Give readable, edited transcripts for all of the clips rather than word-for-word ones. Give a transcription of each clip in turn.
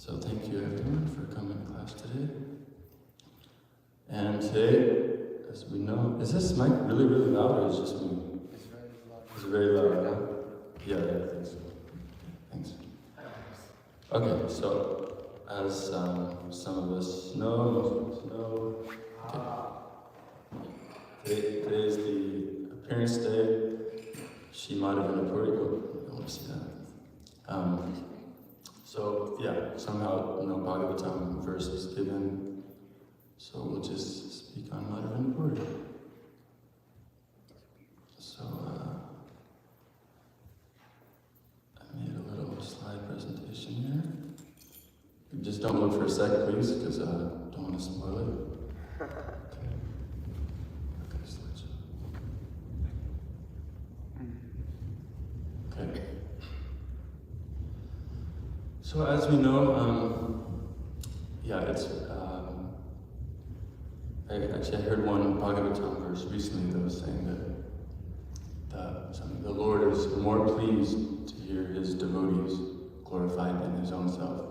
So thank you everyone for coming to class today. And today, as we know, is this mic really, really loud or is it just me? It's very loud. It's very loud. Yeah, I think so. Thanks. Okay, so as some of us know, most of us know, today is the appearance day. She Madhavendra Puri. I want to see that. So yeah, somehow no Bhagavatam verse is given, so we'll just speak on Madhavendra Puri. So I made a little slide presentation here. Just don't look for a sec, please, because I don't want to spoil it. Okay, switch. Okay. So as we know, it's, I heard one Bhagavatam verse recently that was saying that the Lord is more pleased to hear his devotees glorified than his own self.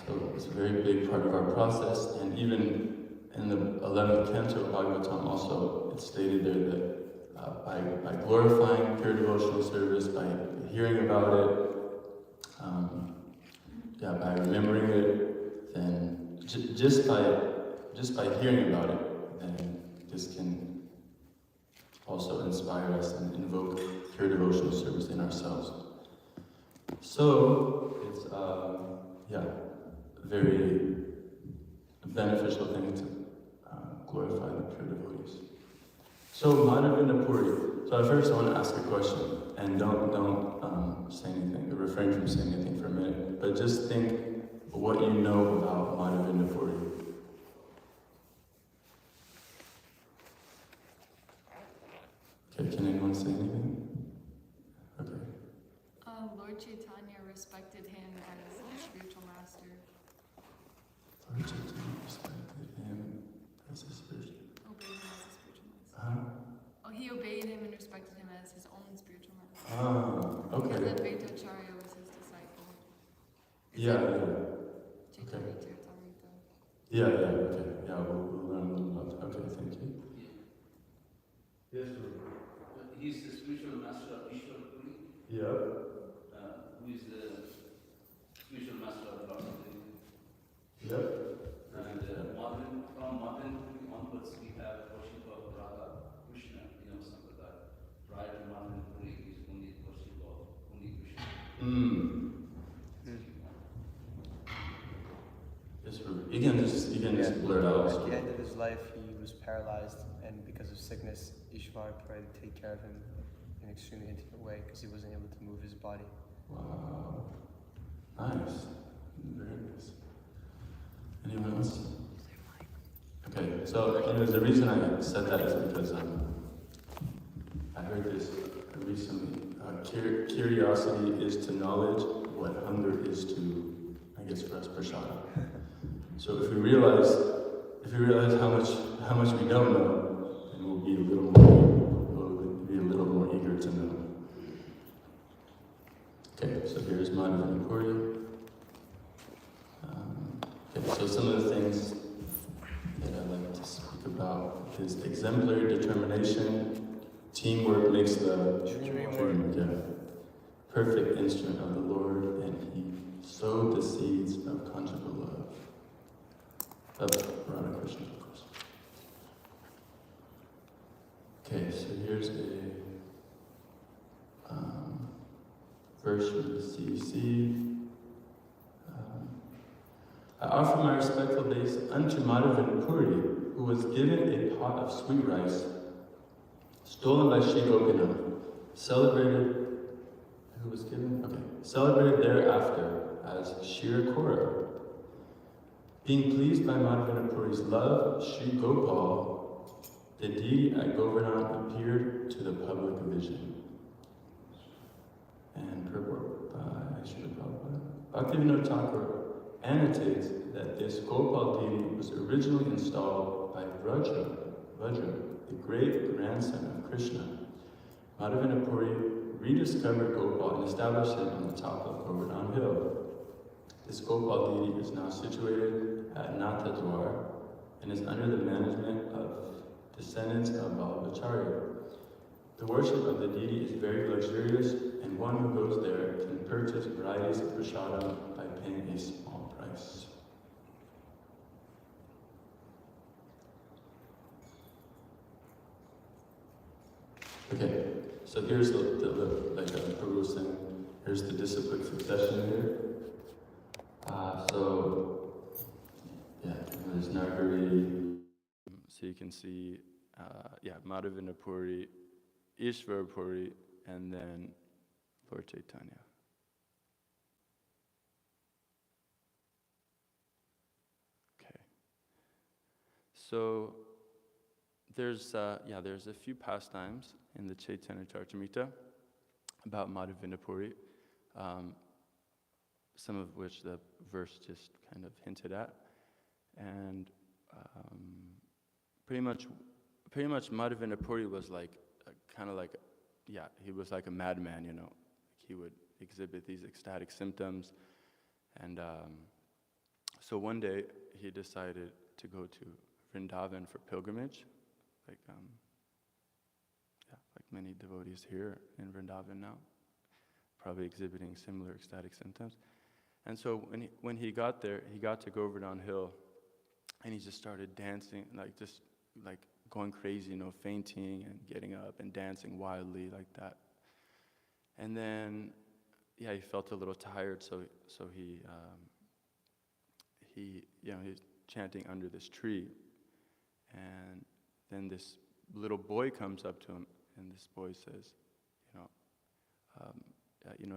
So it's a very big part of our process, and even in the 11th canto of Bhagavatam also, it's stated there that by glorifying pure devotional service, by hearing about it, by remembering it, then just by hearing about it, then this can also inspire us and invoke pure devotional service in ourselves. So it's a very beneficial thing to glorify the pure devotees. So Madhavendra Puri. So at first I want to ask a question, and don't say anything, or refrain from saying anything for a minute, but just think what you know about Madhavendra Puri. Okay, can anyone say anything? Okay. Lord Chaitanya respected him as a spiritual master. Lord Chaitanya respected him as a spiritual. Obeyed him as a spiritual master. He obeyed him and respected him as his own spiritual master. Okay. And then Vaitacharya was his disciple. Okay. Okay. Yeah, we'll learn a little about that. Okay, thank you. Yes, Guru. He's the spiritual master of Ishwar Puri. Yeah. Who is the spiritual master of Lord Madhavendra. Yep. And from Madhavendra Puri onwards, we have worship of Radha, Krishna, Sampradaya. Prior to Madhavendra Puri is only worship of only Krishna. Yes, you can just blurt out. At the end of his life, he was paralyzed, and because of sickness, Ishvara tried to take care of him in an extremely intimate way because he wasn't able to move his body. Wow. Nice. Very nice. Anyone else? Okay, so the reason I said that is because I heard this recently. Curiosity is to knowledge what hunger is to, I guess, for us, prasada. So if we realize how much we don't know, then we'll be a little more eager to know. Okay, so here's Madhavendra Puri. So some of the things that I'd like to speak about is exemplary determination. Teamwork makes the dream work. Yeah. Perfect instrument of the Lord, and he sowed the seeds of conjugal love. Of Radha Krishna, of course. Okay, so here's a verse from the CC. I offer my respectful thanks unto Madhavendra Puri, who was given a pot of sweet rice, stolen by Sri Gopinath, celebrated thereafter as Shirakura. Being pleased by Madhavendra Puri's love, Sri Gopal, the deity at Govardhan, appeared to the public vision. And purport by Sri Prabhupada. Bhaktivinoda Thakur annotates that this Gopal deity was originally installed by Vajra, the great grandson of Krishna. Madhavendra Puri rediscovered Gopal and established him on the top of Govardhan Hill. This Gopal deity is now situated at Natha and is under the management of descendants of Vallabhacharya. The worship of the deity is very luxurious, and one who goes there can purchase varieties of prasadam by paying a small price. Okay, so here's like Puri was saying, here's the disciplic succession here. Yeah, there's Nagari. So you can see, Madhavendra Puri, Ishvara Puri, and then Lord Chaitanya. Okay. So there's a few pastimes in the Chaitanya Charitamrita about Madhavendra Puri, some of which the verse just kind of hinted at, and pretty much Madhavendra Puri was like he was like a madman, you know. He would exhibit these ecstatic symptoms, and so one day he decided to go to Vrindavan for pilgrimage, like many devotees here in Vrindavan now, probably exhibiting similar ecstatic symptoms. And so when he got there, he got to Govardhan Hill, and he just started dancing, like going crazy, you know, fainting and getting up and dancing wildly like that. And then, he felt a little tired, so he's chanting under this tree, and then this little boy comes up to him, and this boy says,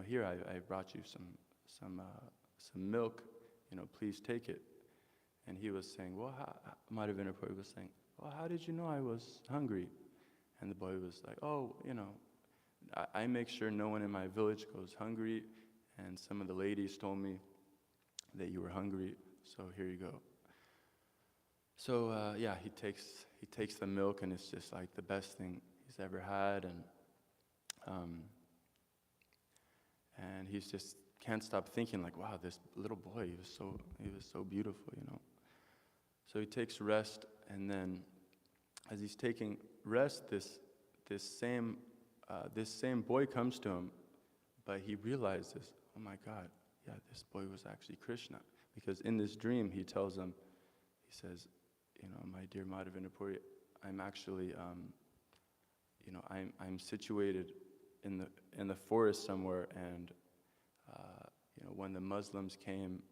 here I brought you some milk, please take it. And he was saying, Madhavendra Puri was saying, well, how did you know I was hungry? And the boy was like, I make sure no one in my village goes hungry, and some of the ladies told me that you were hungry, so here you go. So he takes the milk, and it's just like the best thing he's ever had, and he's just can't stop thinking like, wow, this little boy, he was so beautiful, you know. So he takes rest, and then as he's taking rest, this same boy comes to him, but he realizes, oh my God, this boy was actually Krishna, because in this dream he tells him, he says, my dear Madhavendra Puri, I'm actually, I'm situated in the forest somewhere, and when the Muslims came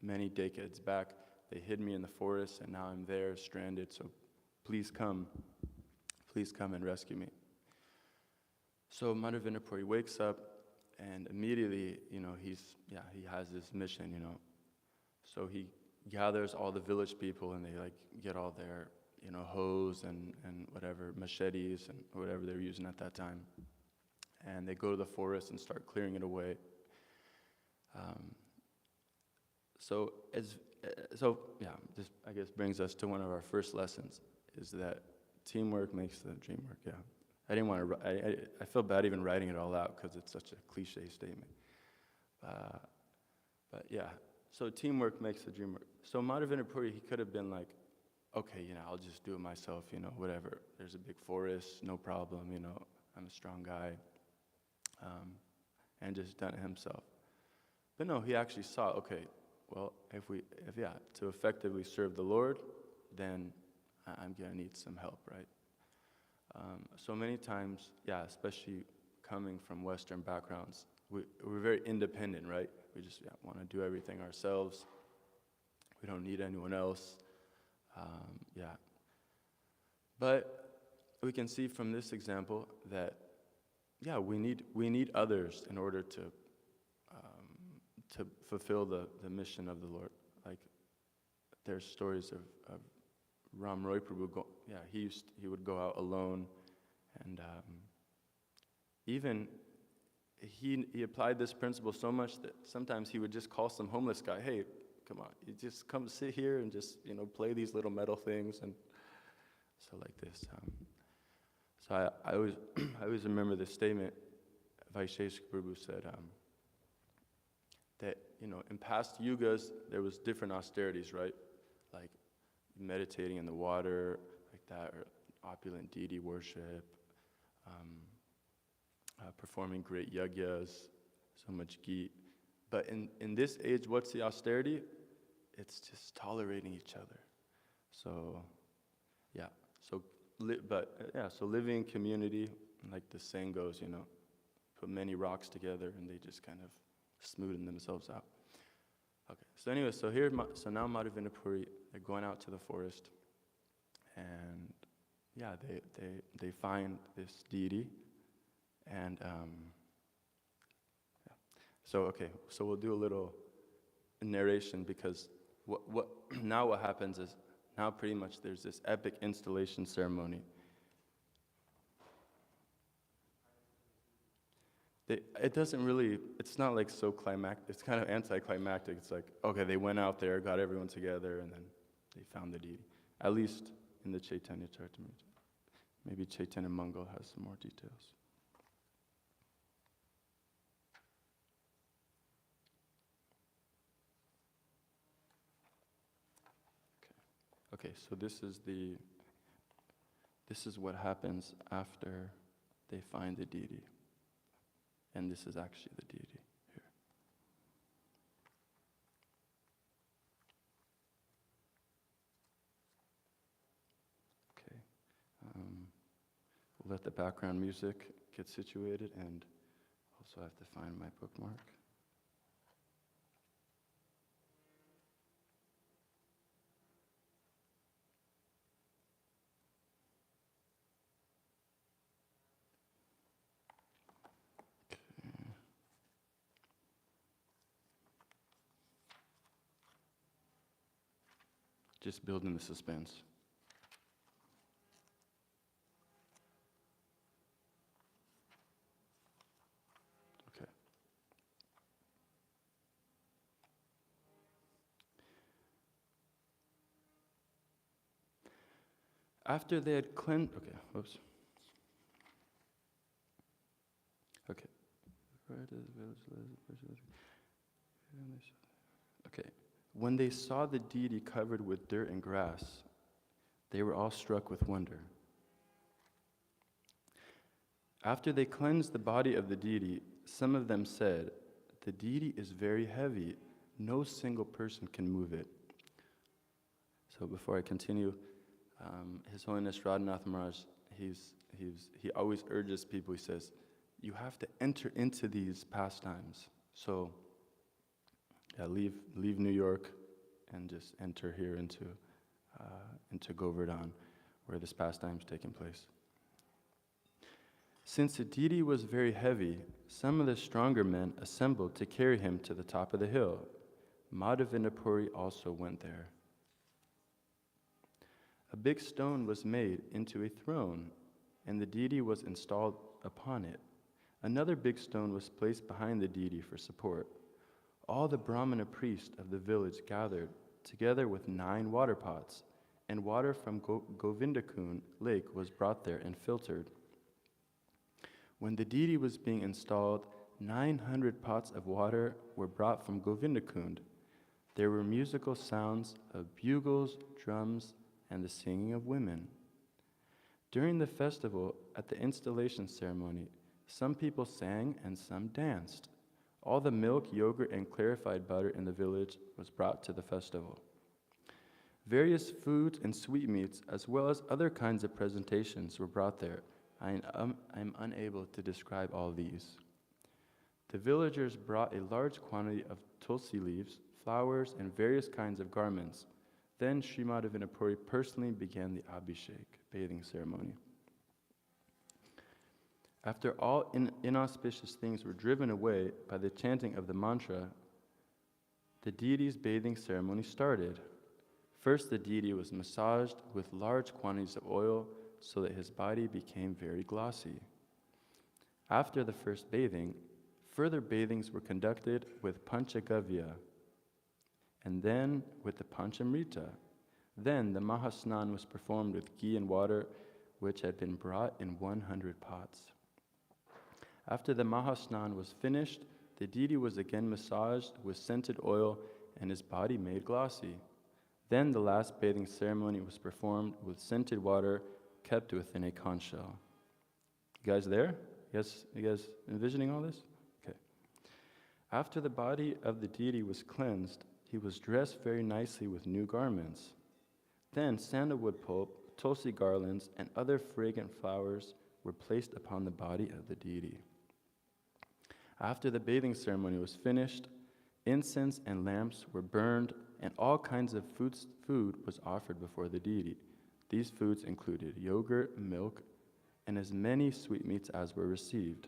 many decades back, they hid me in the forest, and now I'm there stranded, so please come and rescue me. So Madhavendra Puri wakes up, and immediately, he has this mission, So he gathers all the village people, and they get all their, hoes and whatever, machetes and whatever they're using at that time. And they go to the forest and start clearing it away. This I guess brings us to one of our first lessons, is that teamwork makes the dream work. Yeah, I didn't want to. I feel bad even writing it all out because it's such a cliche statement. But yeah, so teamwork makes the dream work. So Madhavendra Puri, he could have been like, okay, I'll just do it myself, whatever. There's a big forest, no problem, I'm a strong guy, and just done it himself. But no, he actually saw, okay, well, to effectively serve the Lord, then I'm gonna need some help, right? So many times, especially coming from Western backgrounds, we're very independent, right? We just want to do everything ourselves. We don't need anyone else. But we can see from this example that, we need others in order to fulfill the mission of the Lord. Like, there's stories of Ram Roy Prabhu. He would go out alone, and even he applied this principle so much that sometimes he would just call some homeless guy, hey, come on, you just come sit here and just, play these little metal things, and so like this. So I always remember this statement Vaisheshika Prabhu said, that in past yugas, there was different austerities, right? Like meditating in the water, like that, or opulent deity worship, performing great yagyas, so much ghee. But in this age, what's the austerity? It's just tolerating each other. So, yeah. So living in community, like the saying goes, put many rocks together and they just kind of smoothen themselves out. Okay. So anyway, so now Madhavendra Puri, they're going out to the forest, and yeah, they find this deity, and yeah. So we'll do a little narration, because what happens is, now pretty much there's this epic installation ceremony. It doesn't really, it's not like so climactic, it's kind of anticlimactic. It's like, okay, they went out there, got everyone together, and then they found the deity. At least in the Chaitanya Charitamrita. Maybe Chaitanya Mangal has some more details. Okay, so this is what happens after they find the deity. And this is actually the deity here. Okay. We'll let the background music get situated, and also I have to find my bookmark. Just building the suspense. Okay. After they had cleansed, okay, whoops. Okay. Okay. When they saw the deity covered with dirt and grass, they were all struck with wonder. After they cleansed the body of the deity, some of them said, "The deity is very heavy. No single person can move it." So before I continue, His Holiness Radhanath Maharaj, he always urges people, he says, you have to enter into these pastimes. So leave New York and just enter here into Govardhan, where this pastime is taking place. Since the deity was very heavy, some of the stronger men assembled to carry him to the top of the hill. Madhavendra Puri also went there. A big stone was made into a throne, and the deity was installed upon it. Another big stone was placed behind the deity for support. All the Brahmana priests of the village gathered, together with 9 water pots, and water from Govindakund lake was brought there and filtered. When the deity was being installed, 900 pots of water were brought from Govindakund. There were musical sounds of bugles, drums, and the singing of women. During the festival, at the installation ceremony, some people sang and some danced. All the milk, yogurt, and clarified butter in the village was brought to the festival. Various foods and sweetmeats, as well as other kinds of presentations, were brought there. I'm unable to describe all these. The villagers brought a large quantity of tulsi leaves, flowers, and various kinds of garments. Then Sri Madhavendra Puri personally began the Abhishek, bathing ceremony. After all inauspicious things were driven away by the chanting of the mantra, the deity's bathing ceremony started. First, the deity was massaged with large quantities of oil so that his body became very glossy. After the first bathing, further bathings were conducted with Panchagavya, and then with the Panchamrita. Then the Mahasnan was performed with ghee and water, which had been brought in 100 pots. After the Mahasnan was finished, the deity was again massaged with scented oil and his body made glossy. Then the last bathing ceremony was performed with scented water kept within a conch shell. You guys there? You guys envisioning all this? Okay. After the body of the deity was cleansed, he was dressed very nicely with new garments. Then sandalwood pulp, tulsi garlands, and other fragrant flowers were placed upon the body of the deity. After the bathing ceremony was finished, incense and lamps were burned, and all kinds of food was offered before the deity. These foods included yogurt, milk, and as many sweetmeats as were received.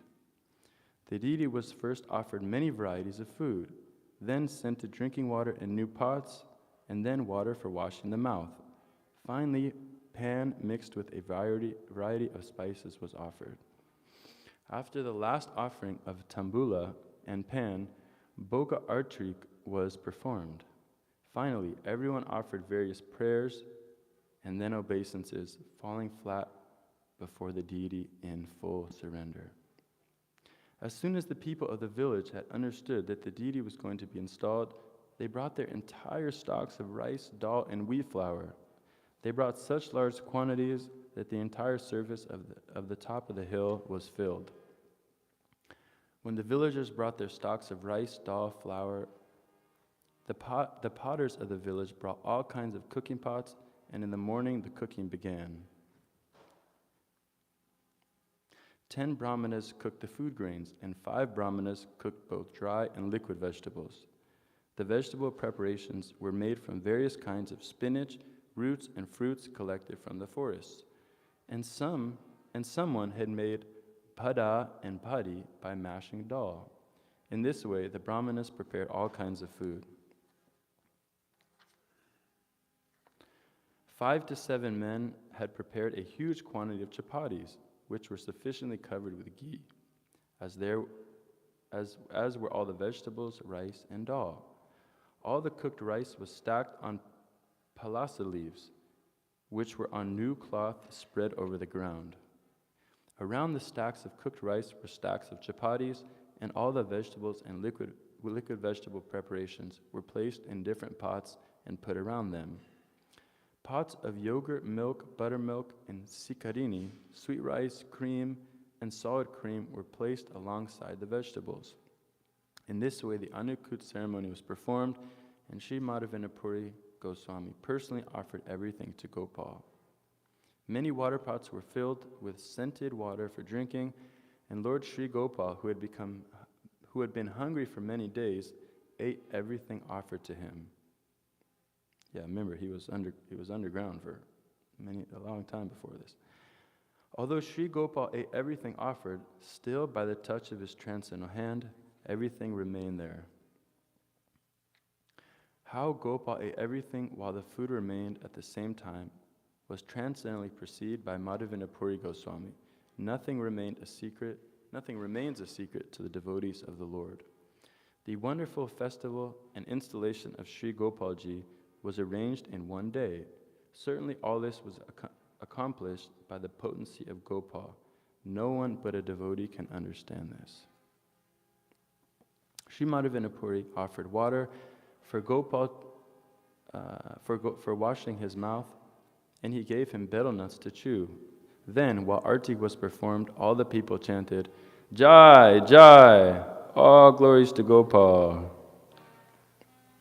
The deity was first offered many varieties of food, then scented drinking water in new pots, and then water for washing the mouth. Finally, pan mixed with a variety of spices was offered. After the last offering of tambula and pan, boga artrik was performed. Finally, everyone offered various prayers and then obeisances, falling flat before the deity in full surrender. As soon as the people of the village had understood that the deity was going to be installed, they brought their entire stocks of rice, dal, and wheat flour. They brought such large quantities that the entire surface of the top of the hill was filled. When the villagers brought their stocks of rice, dal, flour, the potters of the village brought all kinds of cooking pots, and in the morning the cooking began. 10 brahmanas cooked the food grains, and 5 brahmanas cooked both dry and liquid vegetables. The vegetable preparations were made from various kinds of spinach, roots, and fruits collected from the forests. And someone had made pada and padi by mashing dal. In this way, the brahmanas prepared all kinds of food. 5 to 7 men had prepared a huge quantity of chapatis, which were sufficiently covered with ghee, as were all the vegetables, rice, and dal. All the cooked rice was stacked on palasa leaves, which were on new cloth spread over the ground. Around the stacks of cooked rice were stacks of chapatis, and all the vegetables and liquid vegetable preparations were placed in different pots and put around them. Pots of yogurt, milk, buttermilk, and sikarini, sweet rice, cream, and solid cream were placed alongside the vegetables. In this way, the Anukut ceremony was performed, and Sri Madhavendra Puri Goswami personally offered everything to Gopal. Many water pots were filled with scented water for drinking, and Lord Sri Gopal, who had been hungry for many days, ate everything offered to him. Yeah, remember, he was underground for a long time before this. Although Sri Gopal ate everything offered, still by the touch of his transcendental hand, everything remained there. How Gopal ate everything while the food remained at the same time was transcendently perceived by Madhavendra Puri Goswami. Nothing remains a secret to the devotees of the Lord. The wonderful festival and installation of Sri Gopalji was arranged in one day. Certainly all this was accomplished by the potency of Gopal. No one but a devotee can understand this. Sri Madhavendra Puri offered water for Gopal for washing his mouth, and he gave him betel nuts to chew. Then, while Arti was performed, all the people chanted, "Jai, Jai, all glories to Gopal."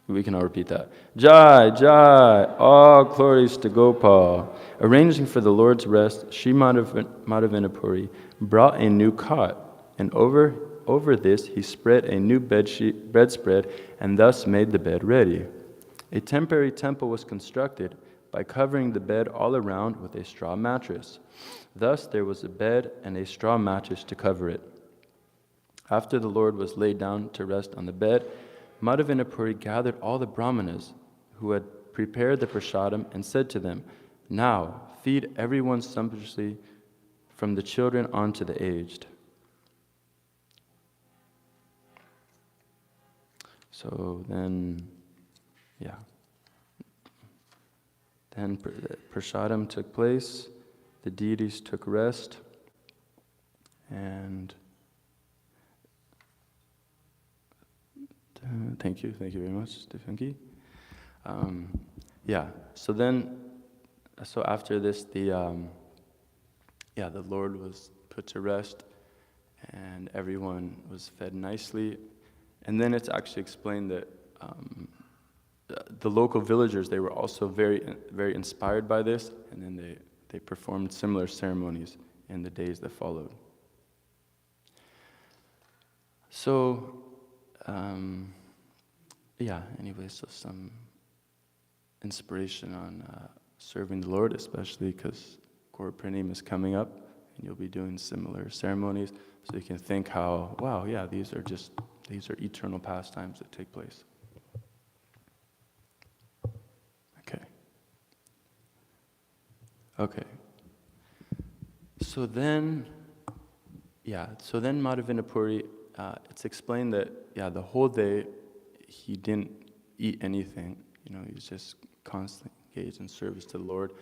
We can all repeat that. Jai, Jai, all glories to Gopal. Arranging for the Lord's rest, Sri Madhavendra Puri brought a new cot, and over this he spread a new bedspread, and thus made the bed ready. A temporary temple was constructed by covering the bed all around with a straw mattress. Thus there was a bed and a straw mattress to cover it. After the Lord was laid down to rest on the bed, Madhavendra Puri gathered all the brahmanas who had prepared the prasadam and said to them, "Now feed everyone sumptuously, from the children on to the aged." So then prasadam took place, the deities took rest, and Thank you very much, Stefanki. Yeah, so after this, the Lord was put to rest, and everyone was fed nicely. And then it's actually explained that the local villagers, they were also very, very inspired by this, and then they performed similar ceremonies in the days that followed. So, so some inspiration on serving the Lord, especially because Gaurapranim is coming up, and you'll be doing similar ceremonies, so you can think how, wow, yeah, these are eternal pastimes that take place. Okay. So then Madhavendra Puri, it's explained that, the whole day he didn't eat anything. He was just constantly engaged in service to the Lord.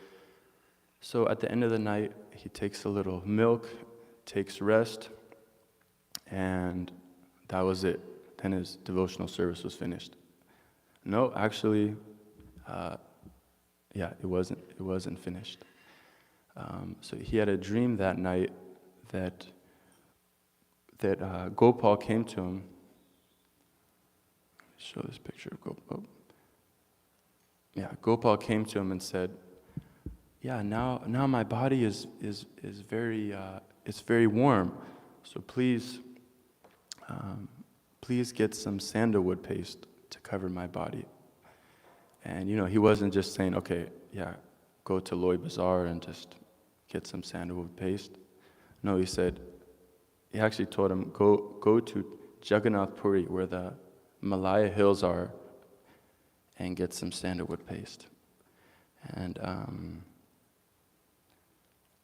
So at the end of the night, he takes a little milk, takes rest, and that was it. Then his devotional service was finished. No, actually, it wasn't finished. So he had a dream that night that Gopal came to him. Show this picture of Gopal. Gopal came to him and said, now my body is very it's very warm, so please get some sandalwood paste to cover my body. And he wasn't just saying, okay, go to Loy Bazaar and just get some sandalwood paste. No, he actually told him, go to Jagannath Puri, where the Malaya hills are, and get some sandalwood paste. And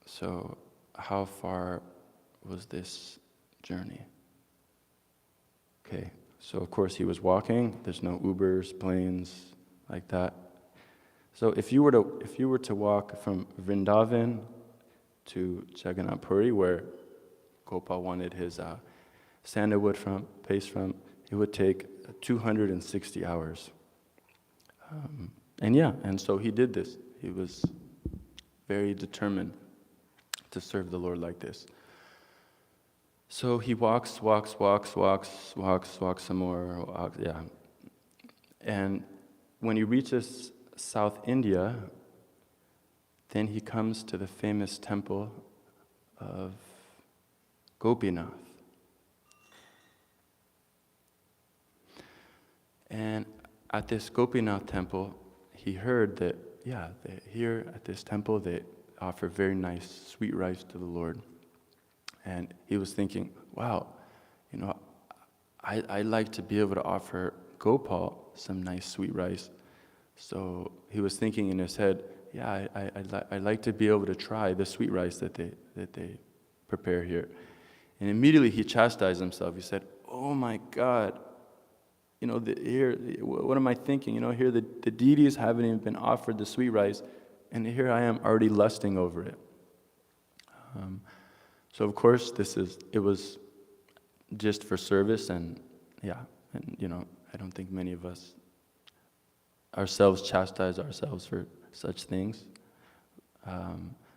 so how far was this journey? Okay, so of course he was walking. There's no Ubers, planes, like that. So if you were to walk from Vrindavan to Jagannath Puri, where Gopal wanted his sandalwood paste from, it would take 260 hours. And so he did this. He was very determined to serve the Lord like this. So he walks some more, And when he reaches South India, then he comes to the famous temple of Gopinath. And at this Gopinath temple, he heard that, here at this temple they offer very nice sweet rice to the Lord. And he was thinking, wow, I'd like to be able to offer Gopal some nice sweet rice. So he was thinking in his head, I'd like to be able to try the sweet rice that they prepare here. And immediately he chastised himself. He said, oh my God, what am I thinking? Here the deities haven't even been offered the sweet rice, and here I am already lusting over it. So of course it was just for service, and I don't think many of us ourselves chastise ourselves for such things.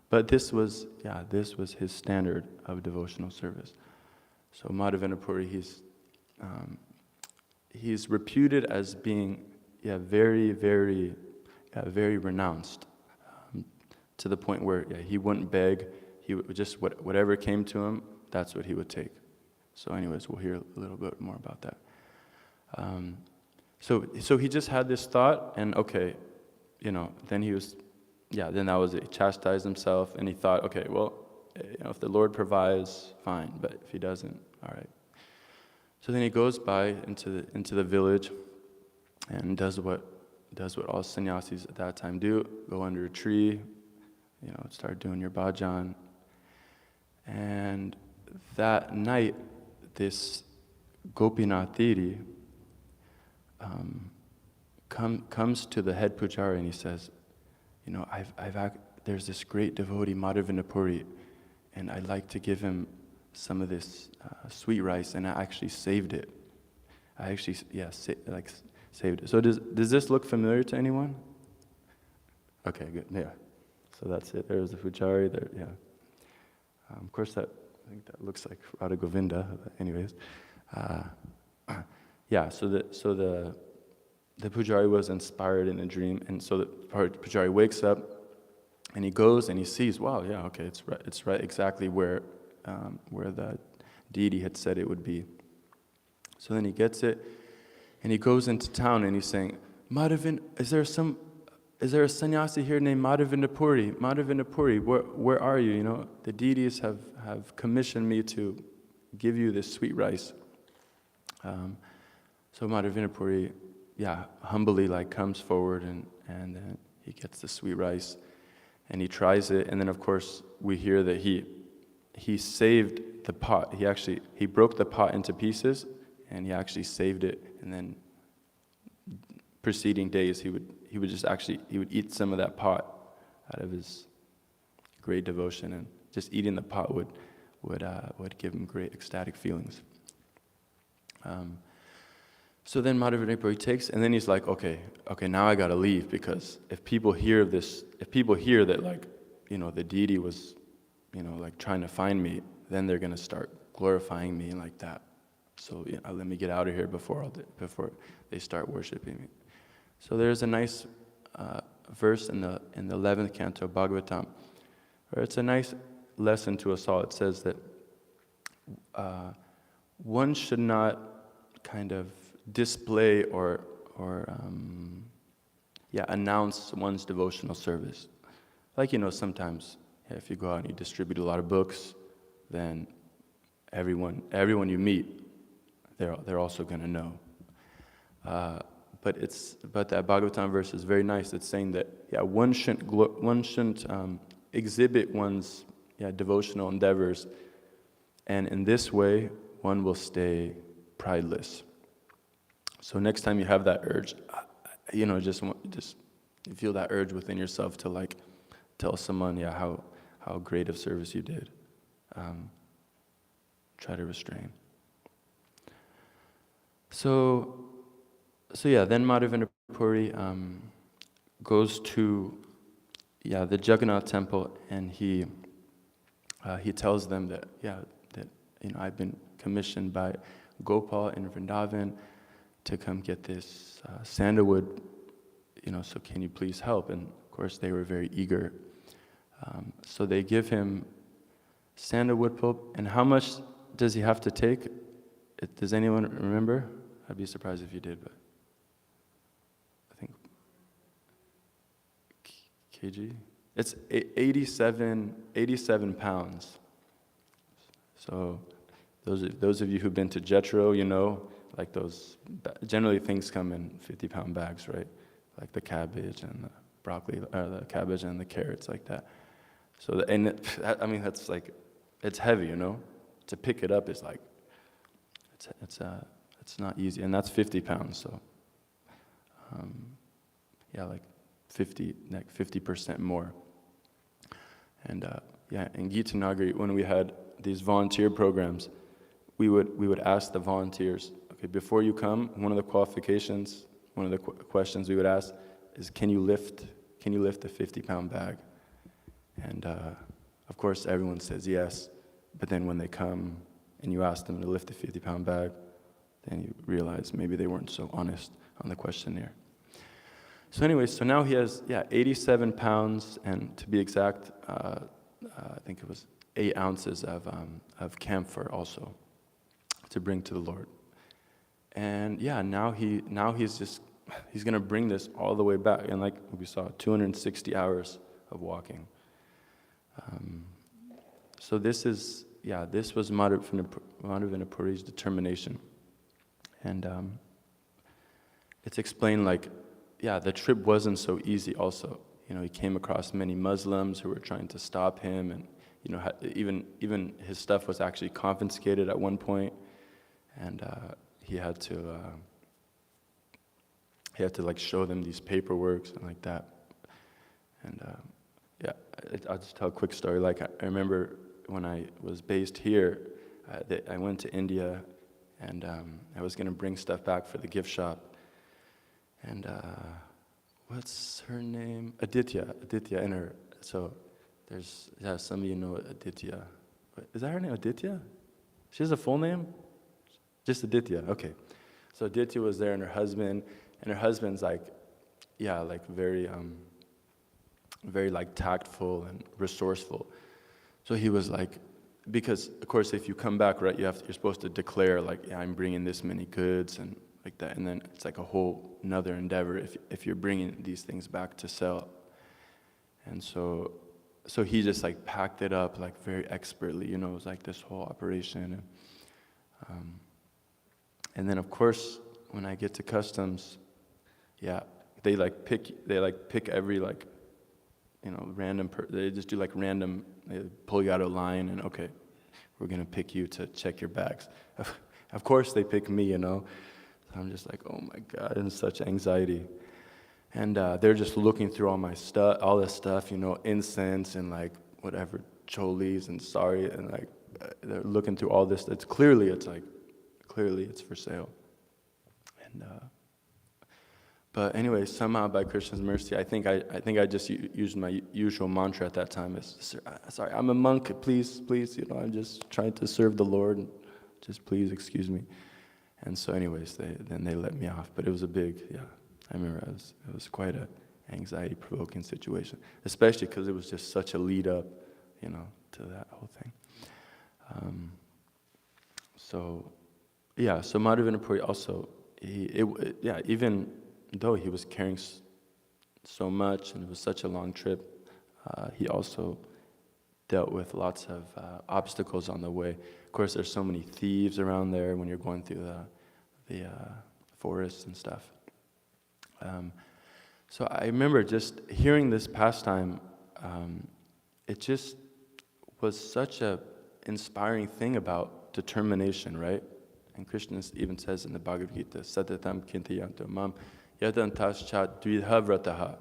But this was his standard of devotional service. So Madhavendra Puri, he's reputed as being very, very, very renounced, to the point where he wouldn't beg. He would just whatever came to him, that's what he would take. So anyways, we'll hear a little bit more about that. So he just had this thought, and then he was, then that was it. He chastised himself, and he thought, okay, well, if the Lord provides, fine, but if he doesn't, all right. So then he goes by into the village, and does what all sannyasis at that time do: go under a tree, start doing your bhajan. And that night, this Gopinath Deity comes to the head pujari, and he says, there's this great devotee, Madhavendra Puri, and I'd like to give him some of this sweet rice, and I actually saved it. I actually, saved it. So does this look familiar to anyone? Okay, good, yeah. So that's it, there's the Pujari there, yeah. Of course I think that looks like Radha Govinda, but anyways. Yeah, so the Pujari was inspired in a dream, and so the Pujari wakes up, and he goes and he sees, wow, yeah, okay, it's right exactly where the deity had said it would be. So then he gets it, and he goes into town, and he's saying, Madhavendra, is there a sannyasi here named Madhavendra Puri? Madhavendra Puri, where are you? You know, the deities have commissioned me to give you this sweet rice. So Madhavendra Puri, humbly comes forward and then he gets the sweet rice, and he tries it, and then of course we hear that he saved the pot. He broke the pot into pieces, and he actually saved it, and then preceding days he would eat some of that pot out of his great devotion, and just eating the pot would give him great ecstatic feelings. So then Madhavendra Puri takes, and then he's like, okay, now I gotta leave, because if people hear that the deity was, trying to find me, then they're gonna start glorifying me like that. So let me get out of here before they start worshiping me. So there's a nice verse in the 11th canto of Bhagavatam, where it's a nice lesson to us all. It says that one should not kind of display or announce one's devotional service. Sometimes if you go out and you distribute a lot of books, then everyone you meet, they're also going to know. But that Bhagavatam verse is very nice. It's saying that one shouldn't exhibit one's devotional endeavors, and in this way one will stay prideless. So next time you have that urge, just you feel that urge within yourself to tell someone how great of service you did. Try to restrain. Then Madhavendra Puri goes to the Jagannath temple, and he tells them that I've been commissioned by Gopal in Vrindavan to come get this sandalwood, so can you please help? And of course they were very eager. So they give him sandalwood pulp, and how much does he have to take? Does anyone remember? I'd be surprised if you did, but I think kg? It's 87 pounds. So those of you who've been to Jetro, those, generally things come in 50-pound bags, right? Like the cabbage and the broccoli, or the cabbage and the carrots, like that. So, that's it's heavy, To pick it up is it's not easy, and that's 50 pounds. So, 50% more. And in Gita Nagari, when we had these volunteer programs, we would ask the volunteers, okay, before you come, one of the qualifications, one of the questions we would ask is, can you lift a 50-pound bag? And of course everyone says yes, but then when they come and you ask them to lift a 50-pound bag, then you realize maybe they weren't so honest on the questionnaire. So anyway, so now he has 87 pounds, and to be exact, I think it was 8 ounces of camphor also to bring to the Lord. And now he's going to bring this all the way back, and like we saw, 260 hours of walking. So this was Madhavendra Puri's determination. And it's explained the trip wasn't so easy also. He came across many Muslims who were trying to stop him, and even his stuff was actually confiscated at one point, and he had to show them these paperworks and like that. And I'll just tell a quick story. I remember when I was based here, I went to India and I was gonna bring stuff back for the gift shop. And what's her name? Aditya, and her. So there's some of you know Aditya. Is that her name, Aditya? She has a full name? Just Aditya. Okay. So Aditya was there, and her husband's like very like tactful and resourceful. So he was like, because of course if you come back, right, you're supposed to declare like, yeah, I'm bringing this many goods and like that, and then it's like a whole another endeavor if you're bringing these things back to sell. And so he just like packed it up like very expertly, it was like this whole operation. And then of course when I get to customs, they pick every random they just do like random, they pull you out of line and okay, we're gonna pick you to check your bags. Of course they pick me, So I'm just like, oh my God, and such anxiety. And they're just looking through all my stuff, all this stuff, incense and like whatever, cholis and sari, and like they're looking through all this. It's clearly it's for sale. And but anyway, somehow by Krishna's mercy, I think I just used my usual mantra at that time. Sorry, I'm a monk. Please, I'm just trying to serve the Lord. And just please excuse me. And so, anyways, they let me off. But it was a big, I remember it was quite an anxiety-provoking situation, especially because it was just such a lead up, to that whole thing. So Madhavendra Puri also, even though he was carrying so much and it was such a long trip, he also dealt with lots of obstacles on the way. Of course, there's so many thieves around there when you're going through the forests and stuff. So I remember just hearing this pastime. It just was such a inspiring thing about determination, right? And Krishna even says in the Bhagavad Gita, Satatam kintayanto mam yadantaschat dvidhavrataha.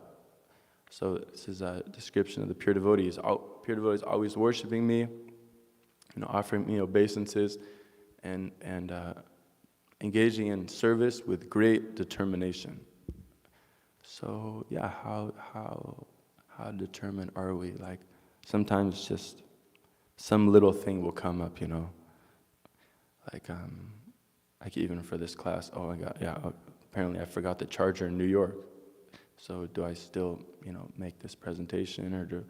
So this is a description of the pure devotees. Pure devotees always worshiping me, offering me obeisances, and engaging in service with great determination. So how determined are we? Like sometimes just some little thing will come up, Like even for this class, oh my God, apparently I forgot the charger in New York. So do I still, make this presentation or do?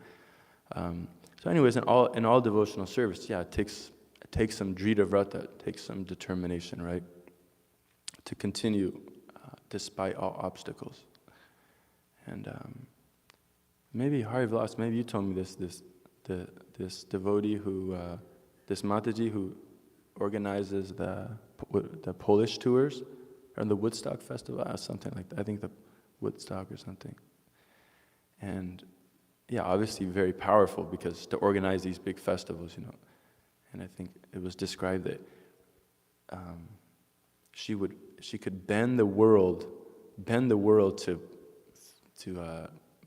So anyways, in all devotional service, it takes some drita vrata, it takes some determination, right, to continue despite all obstacles. And maybe Hari Vilas, maybe you told me this devotee who, this Mataji who organizes the Polish tours or the Woodstock Festival, something like that. I think the Woodstock or something. And obviously very powerful because to organize these big festivals, and I think it was described that she could bend the world to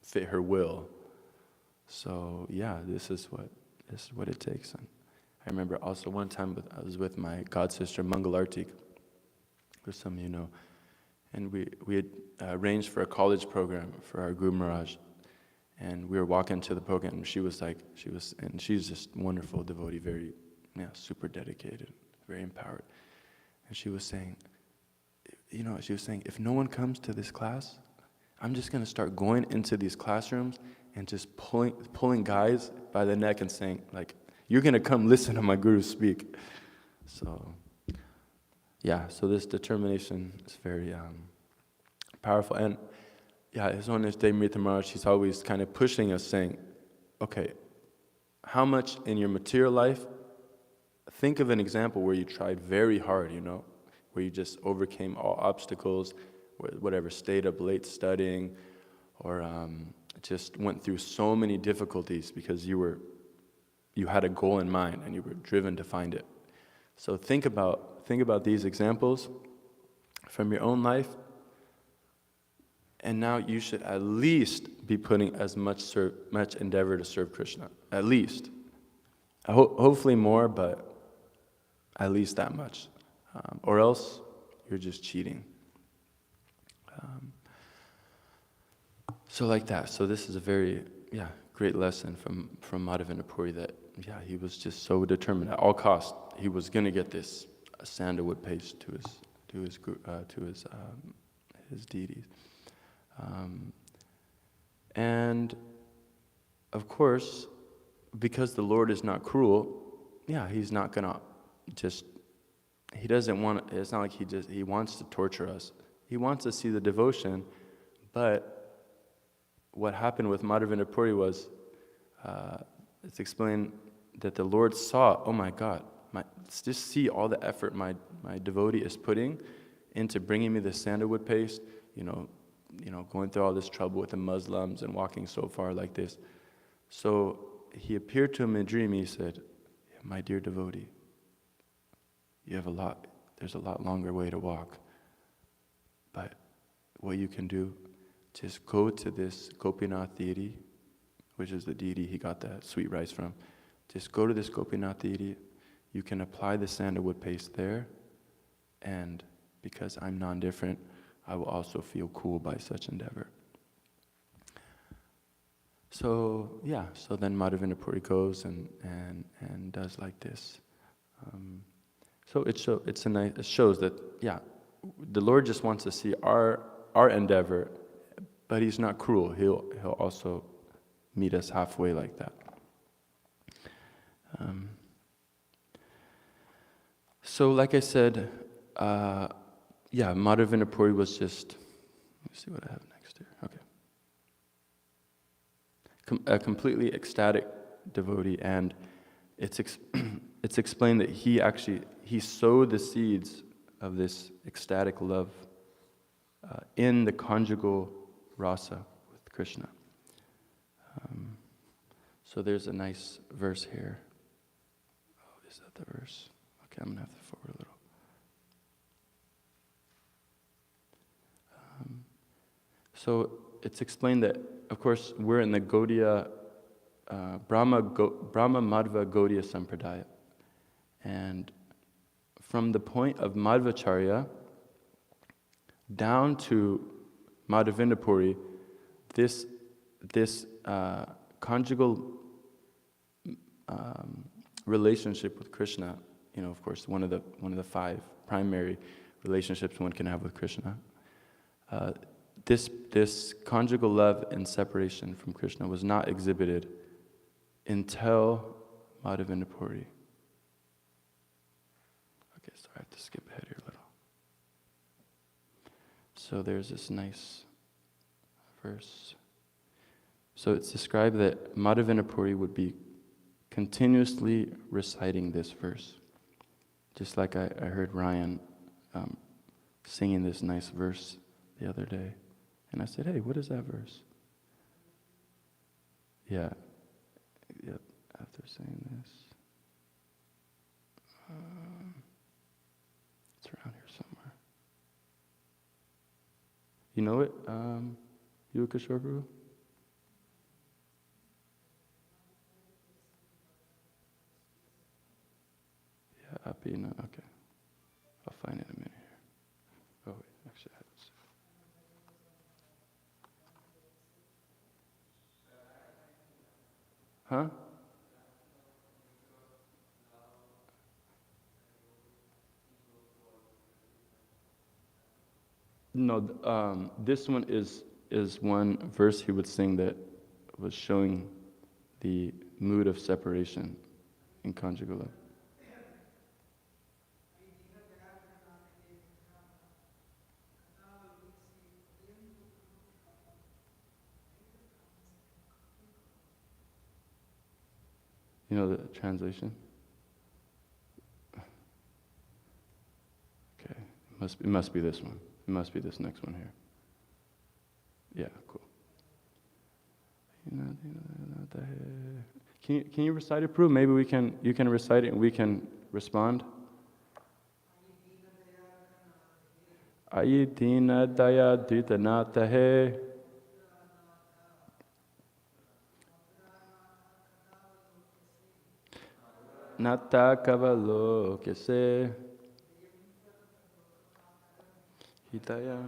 fit her will. So this is what it takes. And I remember also one time I was with my god sister Mangalartik, who some of you know, and we had arranged for a college program for our Guru Maharaj, and we were walking to the program, and she's just wonderful devotee, very super dedicated, very empowered, and she was saying, if no one comes to this class, I'm just going to start going into these classrooms and just pulling guys by the neck and saying, like, you're going to come listen to my guru speak. So, so this determination is very powerful. And His Holiness Devamrita Maharaj, he's always kind of pushing us, saying, okay, how much in your material life, think of an example where you tried very hard, where you just overcame all obstacles, whatever, stayed up late studying, or just went through so many difficulties because you had a goal in mind and you were driven to find it. So think about these examples from your own life, and now you should at least be putting as much endeavor to serve Krishna. At least. Hopefully more, but at least that much. or else you're just cheating. So like that. So this is a very, great lesson from Madhavendra Puri that, he was just so determined at all costs. He was going to get this sandalwood paste to his deities. And of course, because the Lord is not cruel, he's not going to just, he doesn't want, it's not like he wants to torture us. He wants to see the devotion, but what happened with Madhavendra Puri was, it's explained that the Lord saw, oh my God, just see all the effort my devotee is putting into bringing me the sandalwood paste, going through all this trouble with the Muslims and walking so far like this. So he appeared to him in a dream. He said, my dear devotee, there's a lot longer way to walk. But what you can do, just go to this Gopinath deity, which is the deity he got that sweet rice from. Just go to this Gopinath deity. You can apply the sandalwood paste there, and because I'm non-different, I will also feel cool by such endeavor. So then Madhavendra Puri goes and does like this. So it shows that the Lord just wants to see our endeavor, but He's not cruel. He'll also meet us halfway like that. So like I said, Madhavendra Puri was just, let me see what I have next here. Okay. A completely ecstatic devotee, and it's explained that he sowed the seeds of this ecstatic love in the conjugal rasa with Krishna. So there's a nice verse here. Oh, is that the verse? Okay, I'm going to have to forward a little. So it's explained that, of course, we're in the Gaudiya, Brahma Madhva Gaudiya Sampradaya. And from the point of Madhvacharya down to Madhavendra Puri, this conjugal relationship with Krishna, of course, one of the 5 primary relationships one can have with Krishna. This conjugal love and separation from Krishna was not exhibited until Madhavendra Puri. Okay, so I have to skip ahead here a little. So there's this nice verse. So it's described that Madhavendra Puri would be continuously reciting this verse. Just like I heard Ryan singing this nice verse the other day. And I said, hey, what is that verse? Yep, after saying this. It's around here somewhere. You know it, Yukashore Guru? Yeah, Apina, okay. I'll find it in a minute here. Oh, wait, actually I have it. Huh? No, this one is one verse he would sing that was showing the mood of separation in conjugal love. You know the translation? Okay, it must be this one. It must be this next one here. Yeah, cool. Can you recite it, Pru? Maybe you can recite it and we can respond. Ayi dina daya dvitanata he. Nata kavalo kese Hidaya.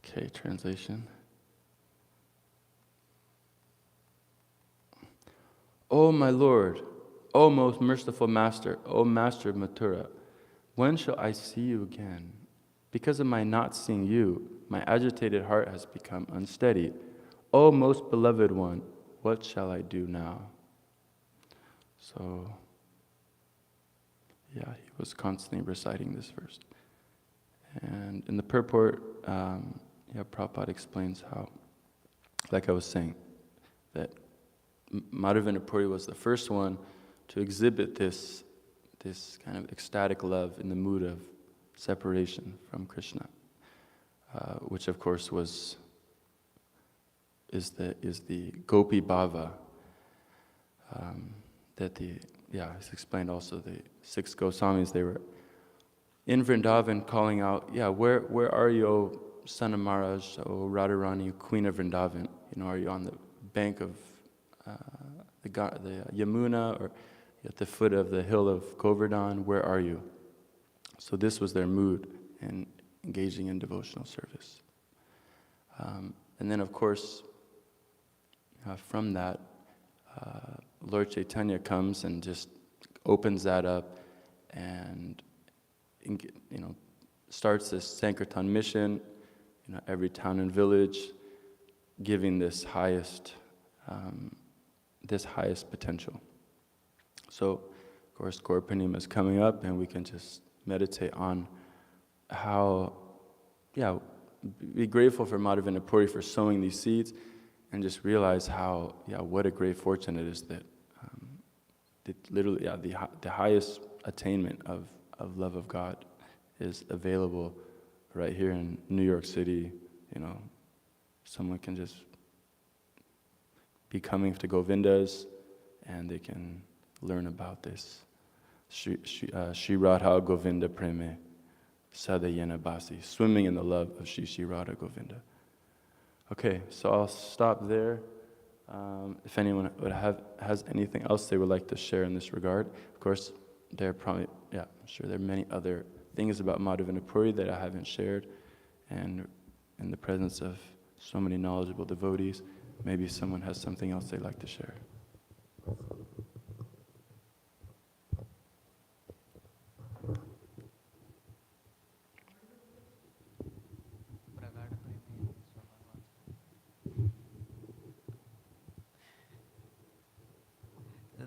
Okay, translation. O my Lord, O most merciful Master, O Master of Mathura, when shall I see you again? Because of my not seeing you, my agitated heart has become unsteady. O most beloved one, what shall I do now? So, yeah, he was constantly reciting this verse. And in the purport, Prabhupada explains how, like I was saying, that Madhavendra Puri was the first one to exhibit this kind of ecstatic love in the mood of separation from Krishna, which of course is the Gopi Bhava. It's explained also the 6 Goswamis, they were in Vrindavan calling out, where are you, O son of Maharaj, O Radharani, Queen of Vrindavan? Are you on the bank of the Yamuna, or at the foot of the hill of Govardhan? Where are you? So this was their mood in engaging in devotional service. And then, of course, from that, Lord Chaitanya comes and just opens that up and starts this Sankirtan mission, every town and village, giving this highest potential. So, of course, Gaur Purnima is coming up, and we can just meditate on how, be grateful for Madhavendra Puri for sowing these seeds, and just realize how, what a great fortune it is that literally, the highest attainment of love of God is available right here in New York City. Someone can just be coming to Govinda's, and they can learn about this. Shri Radha Govinda Preme Sadayana Basi, swimming in the love of Shri Radha Govinda. Okay, so I'll stop there. If anyone has anything else they would like to share in this regard, of course, I'm sure there are many other things about Madhavendra Puri that I haven't shared, and in the presence of so many knowledgeable devotees, maybe someone has something else they'd like to share.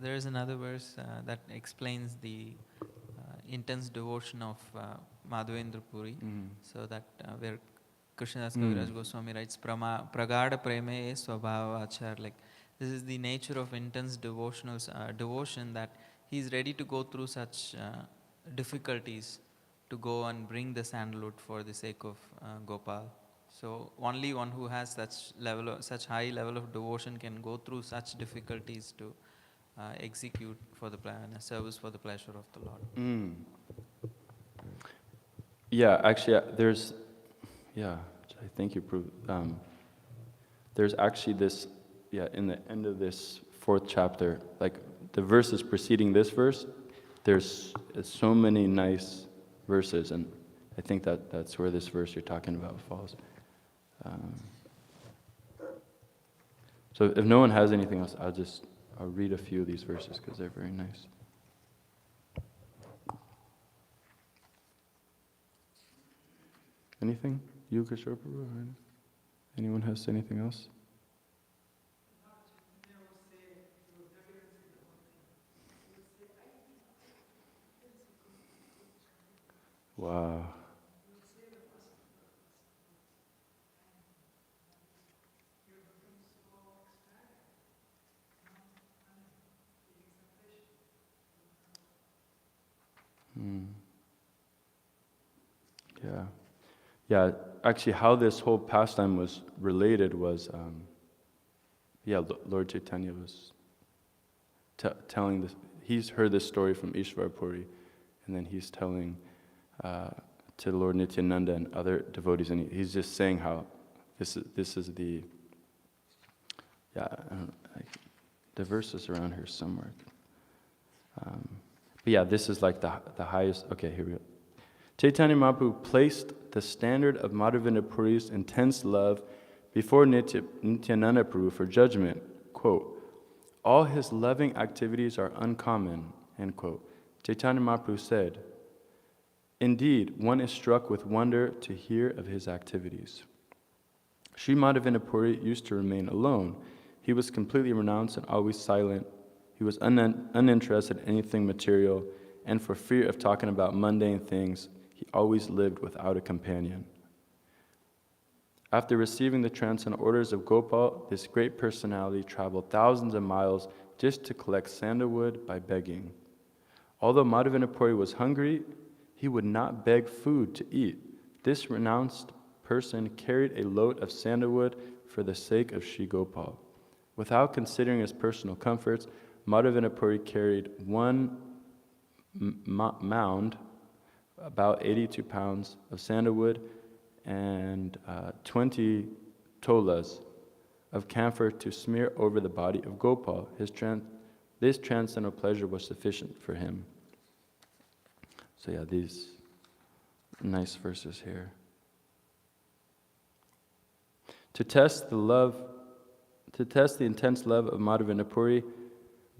There is another verse that explains the intense devotion of Madhavendra Puri. So that where Krishnadas Kaviraj Goswami writes, Pragada Preme Swabhava Achar. Like, this is the nature of intense devotion, that he is ready to go through such difficulties to go and bring the sandalwood for the sake of Gopal. So only one who has such high level of devotion can go through such difficulties to execute for the service for the pleasure of the Lord. Yeah, actually, I think you proved. There's actually this, in the end of this 4th chapter, like the verses preceding this verse, there's so many nice verses, and I think that's where this verse you're talking about falls. So if no one has anything else, I'll read a few of these verses because they're very nice. Anything? You, Kishore Prabhu? Anyone has anything else? Wow. Yeah, actually how this whole pastime was related was, Lord Chaitanya was telling this, he's heard this story from Ishvar Puri, and then he's telling to Lord Nityananda and other devotees, and he's just saying how this is the, The verse is around here somewhere. But yeah, this is like the highest. Okay, here we go. Chaitanya Mahaprabhu placed the standard of Madhavendra Puri's intense love before Nityananda Prabhu for judgment. Quote, all his loving activities are uncommon, end quote. Chaitanya Mahaprabhu said, indeed, one is struck with wonder to hear of his activities. Sri Madhavendra Puri used to remain alone. He was completely renounced and always silent. He was uninterested in anything material, and for fear of talking about mundane things, he always lived without a companion. After receiving the transcendental orders of Gopal, this great personality traveled thousands of miles just to collect sandalwood by begging. Although Madhavendra Puri was hungry, he would not beg food to eat. This renounced person carried a load of sandalwood for the sake of Sri Gopal. Without considering his personal comforts, Madhavendra Puri carried one mound, about 82 pounds of sandalwood, and 20 tolas of camphor to smear over the body of Gopal. This transcendental pleasure was sufficient for him. So yeah, these nice verses here. To test the intense love of Madhavendra Puri,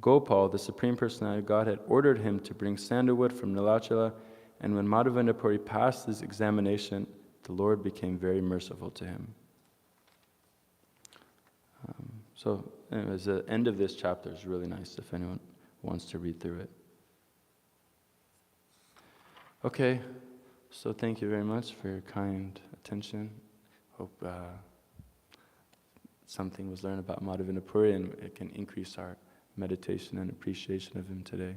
Gopal, the Supreme Personality of Godhead, ordered him to bring sandalwood from Nilachala, and when Madhavendra Puri passed his examination, the Lord became very merciful to him. So anyways, the end of this chapter is really nice if anyone wants to read through it. Okay, so thank you very much for your kind attention. Hope something was learned about Madhavendra Puri and it can increase our meditation and appreciation of him today.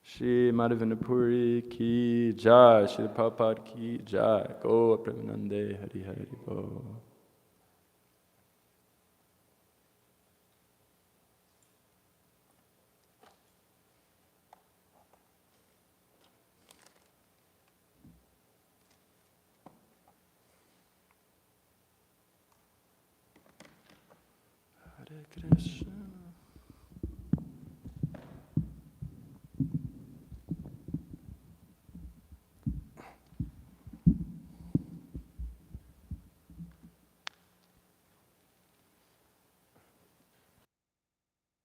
Shri Madhavendra Puri ki jai, Shri Prabhupada ki jai, Go Premanande Hari Hari Bo. Hare Krishna.